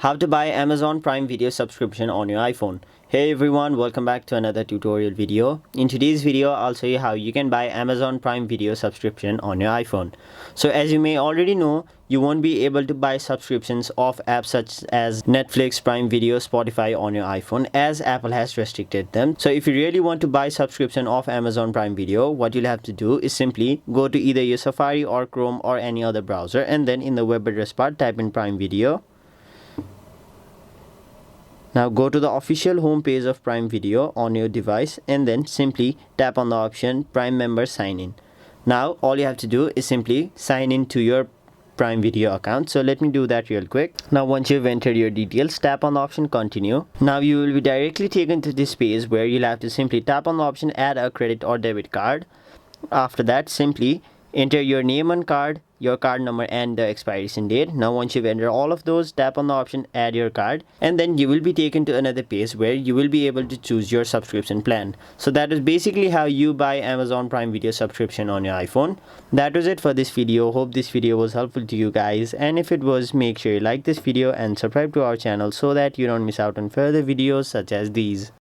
How to buy Amazon Prime Video subscription on your iPhone. Hey everyone, welcome back to another tutorial video. In today's video, I'll show you how you can buy Amazon Prime Video subscription on your iPhone. So as you may already know, you won't be able to buy subscriptions of apps such as Netflix, Prime Video, Spotify on your iPhone as Apple has restricted them. So if you really want to buy subscription of Amazon Prime Video, what you'll have to do is simply go to either your Safari or Chrome or any other browser, and then in the web address part type in Prime Video. Now go to the official home page of Prime Video on your device and then simply tap on the option Prime Member Sign In. Now all you have to do is simply sign in to your Prime Video account. So let me do that real quick. Now once you've entered your details, tap on the option Continue. Now you will be directly taken to this page where you'll have to simply tap on the option Add a credit or debit card. After that, simply enter your name on card, your card number and the expiration date. Now once you've entered all of those, tap on the option Add your card, and then you will be taken to another page where you will be able to choose your subscription plan. So that is basically how you buy Amazon Prime Video subscription on your iPhone. That was it for this video. Hope this video was helpful to you guys, and if it was, make sure you like this video and subscribe to our channel so that you don't miss out on further videos such as these.